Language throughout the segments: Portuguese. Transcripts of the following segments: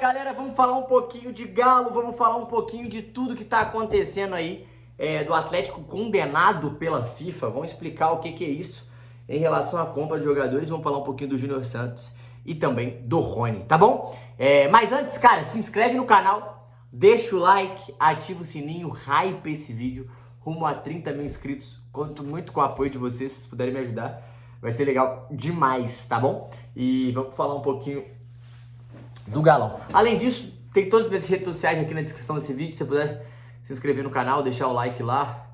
Galera, vamos falar um pouquinho de Galo, vamos falar um pouquinho de tudo que tá acontecendo aí, do Atlético condenado pela FIFA. Vamos explicar o que é isso em relação à compra de jogadores. Vamos falar um pouquinho do Júnior Santos e também do Rony, tá bom? Mas antes, cara, se inscreve no canal, deixa o like, ativa o sininho, hype esse vídeo, rumo a 30 mil inscritos. Conto muito com o apoio de vocês, se vocês puderem me ajudar, vai ser legal demais, tá bom? E vamos falar um pouquinho do Galão. Além disso, tem todas as minhas redes sociais aqui na descrição desse vídeo. Se você puder se inscrever no canal, deixar o like lá,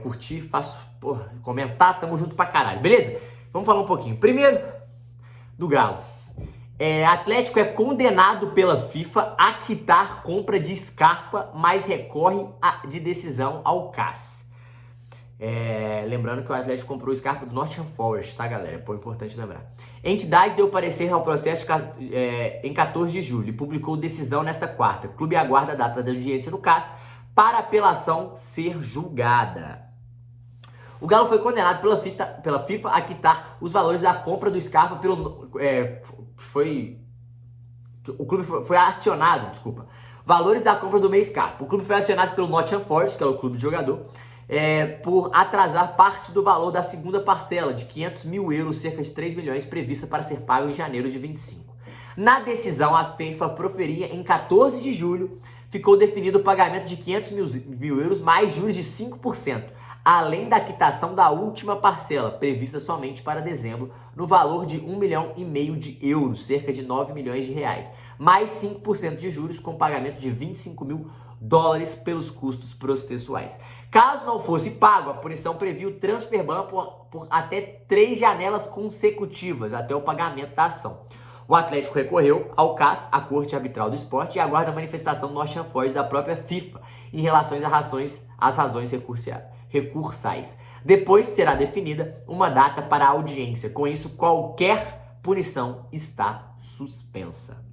curtir, comentar, tamo junto pra caralho, beleza? Vamos falar um pouquinho. Primeiro, do Galo. Atlético é condenado pela FIFA a quitar compra de Scarpa, mas recorre de decisão ao CAS. Lembrando que o Atlético comprou o Scarpa do Nottingham Forest, tá, galera? É importante lembrar. A entidade deu parecer ao processo em 14 de julho e publicou decisão nesta quarta. O clube aguarda a data da audiência no CAS para a apelação ser julgada. O Galo foi condenado pela FIFA a quitar os valores da compra do Scarpa o clube foi acionado, desculpa. Valores da compra do meio Scarpa. O clube foi acionado pelo Nottingham Forest, que é o clube de jogador, por atrasar parte do valor da segunda parcela de 500 mil euros, cerca de 3 milhões, prevista para ser pago em janeiro de 25. Na decisão, a FIFA proferia em 14 de julho, ficou definido o pagamento de 500 mil euros mais juros de 5%, além da quitação da última parcela, prevista somente para dezembro, no valor de 1,5 milhão de euros, cerca de 9 milhões de reais, mais 5% de juros com pagamento de 25 mil dólares pelos custos processuais. Caso não fosse pago, a punição previa o transfer ban por até 3 janelas consecutivas até o pagamento da ação. O Atlético recorreu ao CAS, a Corte Arbitral do Esporte, e aguarda a manifestação do Nottingham Forest da própria FIFA em relação às razões recursais. Depois será definida uma data para a audiência. Com isso, qualquer punição está suspensa.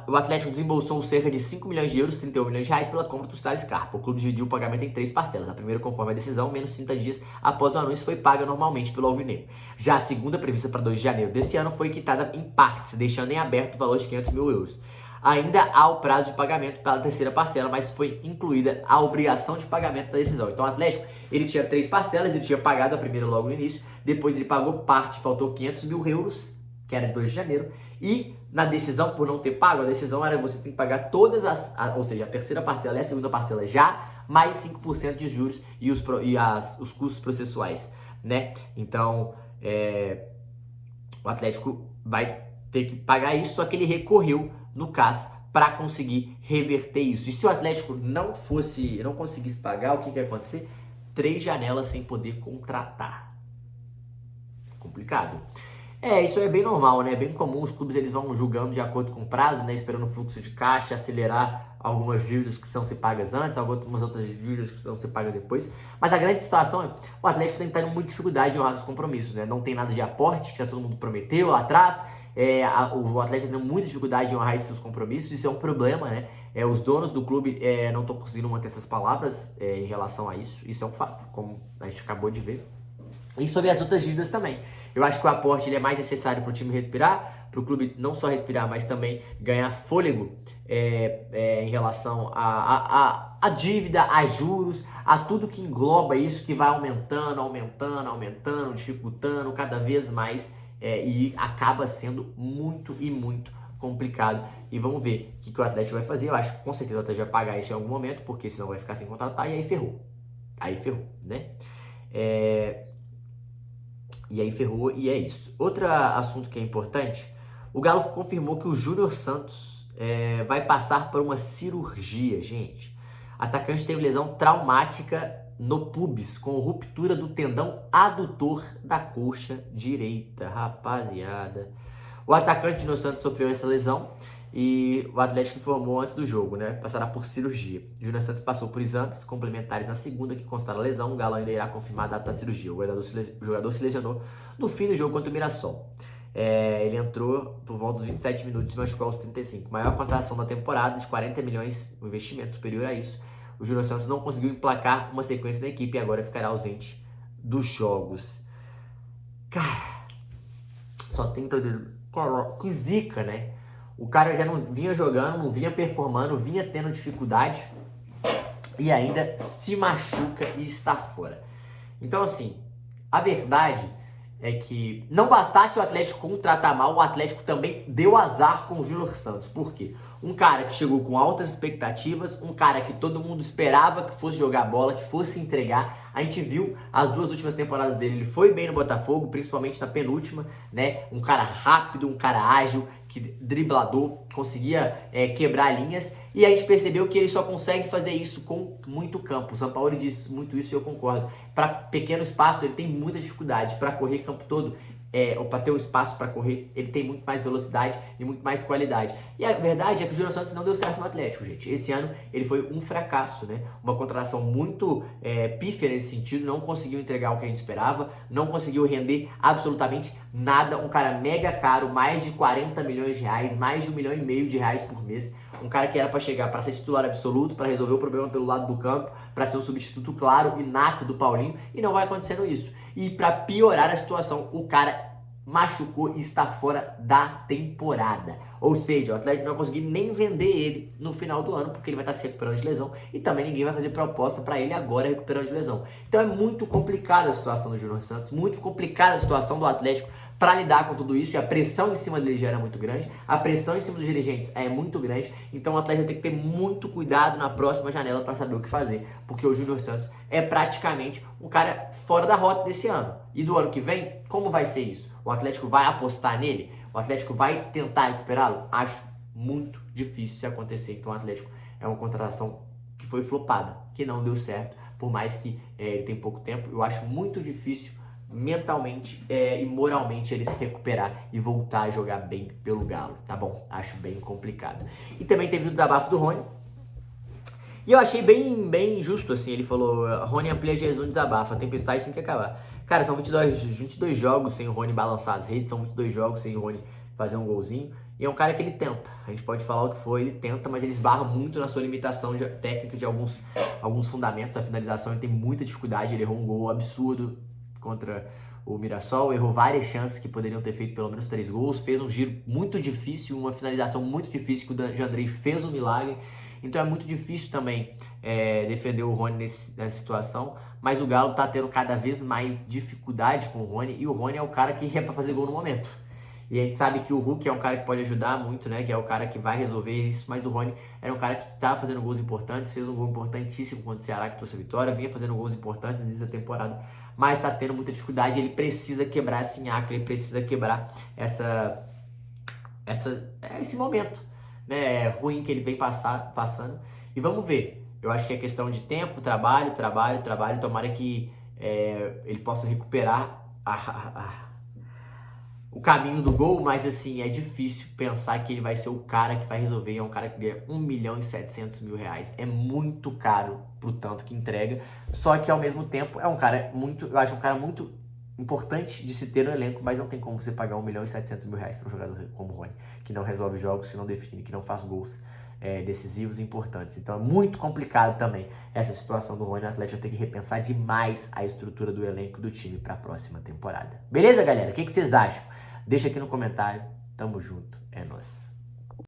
O Atlético desembolsou cerca de 5 milhões de euros, 31 milhões de reais, pela compra do Scarpa. O clube dividiu o pagamento em 3 parcelas. A primeira, conforme a decisão, menos 30 dias após o anúncio, foi paga normalmente pelo alvinegro. Já a segunda, prevista para 2 de janeiro desse ano, foi quitada em partes, deixando em aberto o valor de 500 mil euros. Ainda há o prazo de pagamento pela terceira parcela, mas foi incluída a obrigação de pagamento da decisão. Então o Atlético, ele tinha 3 parcelas, ele tinha pagado a primeira logo no início, depois ele pagou parte, faltou 500 mil euros, que era de 2 de janeiro, e na decisão, por não ter pago, a decisão era você tem que pagar todas ou seja, a terceira parcela e a segunda parcela já, mais 5% de juros e os custos processuais, né? Então, o Atlético vai ter que pagar isso, só que ele recorreu no CAS para conseguir reverter isso. E se o Atlético não conseguisse pagar, o que ia acontecer? 3 janelas sem poder contratar. Complicado. Isso é bem normal, né? É bem comum, os clubes eles vão julgando de acordo com o prazo, né? Esperando o fluxo de caixa, acelerar algumas dívidas que precisam ser pagas antes, algumas outras dívidas que precisam ser pagas depois. Mas a grande situação é o Atlético tem que estar com muita dificuldade em honrar os compromissos, né? Não tem nada de aporte, que já todo mundo prometeu lá atrás. O Atlético tem muita dificuldade em honrar esses seus compromissos, isso é um problema, né? Os donos do clube não estão conseguindo manter essas palavras em relação a isso. Isso é um fato, como a gente acabou de ver. E sobre as outras dívidas também. Eu acho que o aporte ele é mais necessário para o time respirar, para o clube não só respirar, mas também ganhar fôlego em relação a dívida, a juros, a tudo que engloba isso, que vai aumentando, dificultando cada vez mais e acaba sendo muito complicado. E vamos ver o que o Atlético vai fazer. Eu acho que com certeza o Atlético vai pagar isso em algum momento, porque senão vai ficar sem contratar e aí ferrou. Né? E aí ferrou e é isso. Outro assunto que é importante, o Galo confirmou que o Júnior Santos vai passar por uma cirurgia, gente. O atacante teve lesão traumática no pubis, com ruptura do tendão adutor da coxa direita, rapaziada. O atacante Júnior Santos sofreu essa lesão e o Atlético informou antes do jogo, né? Passará por cirurgia. O Júnior Santos passou por exames complementares na segunda que constaram a lesão. O Galo ainda irá confirmar a data da cirurgia. O jogador se lesionou no fim do jogo contra o Mirassol. Ele entrou por volta dos 27 minutos e machucou aos 35. Maior contratação da temporada, de 40 milhões, um investimento superior a isso. O Júnior Santos não conseguiu emplacar uma sequência na equipe e agora ficará ausente dos jogos. Cara, só tem todo... Que zica, né? O cara já não vinha jogando, não vinha performando, vinha tendo dificuldade e ainda se machuca e está fora. Então, assim, a verdade é que não bastasse o Atlético contratar mal, o Atlético também deu azar com o Júnior Santos. Por quê? Um cara que chegou com altas expectativas, um cara que todo mundo esperava que fosse jogar bola, que fosse entregar. A gente viu as 2 últimas temporadas dele, ele foi bem no Botafogo, principalmente na penúltima, né? Um cara rápido, um cara ágil, que driblador, conseguia quebrar linhas. E a gente percebeu que ele só consegue fazer isso com muito campo. O Sampaoli diz muito isso e eu concordo. Para pequeno espaço, ele tem muita dificuldade. Para correr campo todo, ou para ter um espaço para correr, ele tem muito mais velocidade e muito mais qualidade. E a verdade é que o Júnior Santos não deu certo no Atlético, gente. Esse ano ele foi um fracasso, né? Uma contratação muito pífia nesse sentido, não conseguiu entregar o que a gente esperava, não conseguiu render absolutamente nada. Um cara mega caro, mais de 40 milhões de reais, mais de 1,5 milhão de reais por mês. Um cara que era para chegar para ser titular absoluto, para resolver o problema pelo lado do campo, para ser um substituto claro e nato do Paulinho, e não vai acontecendo isso. E para piorar a situação, o cara machucou e está fora da temporada. Ou seja, o Atlético não vai conseguir nem vender ele no final do ano, porque ele vai estar se recuperando de lesão e também ninguém vai fazer proposta para ele agora recuperando de lesão. Então é muito complicada a situação do Júnior Santos, muito complicada a situação do Atlético para lidar com tudo isso, e a pressão em cima dele já era muito grande, a pressão em cima dos dirigentes é muito grande, então o Atlético vai ter que ter muito cuidado na próxima janela para saber o que fazer, porque o Júnior Santos é praticamente um cara fora da rota desse ano. E do ano que vem, como vai ser isso? O Atlético vai apostar nele? O Atlético vai tentar recuperá-lo? Acho muito difícil se acontecer. Então o Atlético é uma contratação que foi flopada, que não deu certo, por mais que ele tem pouco tempo. Eu acho muito difícil mentalmente e moralmente ele se recuperar e voltar a jogar bem pelo Galo, tá bom? Acho bem complicado. E também teve o desabafo do Rony, e eu achei bem justo, assim. Ele falou: Rony amplia Jesus, desabafa, a tempestade tem que acabar. Cara, são 22 jogos sem o Rony balançar as redes, são 22 jogos sem o Rony fazer um golzinho, e é um cara que ele tenta, a gente pode falar o que for, ele tenta, mas ele esbarra muito na sua limitação técnica de alguns fundamentos. A finalização, ele tem muita dificuldade, ele errou um gol absurdo contra o Mirassol, errou várias chances que poderiam ter feito pelo menos 3 gols, fez um giro muito difícil, uma finalização muito difícil que o Jandrei fez um milagre. Então é muito difícil também defender o Rony nessa situação, mas o Galo tá tendo cada vez mais dificuldade com o Rony, e o Rony é o cara que é para fazer gol no momento. E a gente sabe que o Hulk é um cara que pode ajudar muito, né? Que é o cara que vai resolver isso, mas o Rony era um cara que tá fazendo gols importantes, fez um gol importantíssimo contra o Ceará, que trouxe a vitória, vinha fazendo gols importantes no início da temporada, mas tá tendo muita dificuldade. Ele precisa quebrar esse nhaque, ele precisa quebrar esse momento, né, ruim que ele vem passando. E vamos ver. Eu acho que é questão de tempo, trabalho. Tomara que ele possa recuperar o caminho do gol, mas assim, é difícil pensar que ele vai ser o cara que vai resolver. É um cara que ganha 1.700.000 reais. É muito caro pro tanto que entrega. Só que ao mesmo tempo é um cara eu acho um cara muito importante de se ter no elenco, mas não tem como você pagar 1.700.000 reais para um jogador como o Rony, que não resolve jogos, que não define, que não faz gols decisivos e importantes. Então é muito complicado também essa situação do Rony. O Atlético vai ter que repensar demais a estrutura do elenco do time para a próxima temporada. Beleza, galera? O que vocês acham? Deixa aqui no comentário. Tamo junto. É nóis.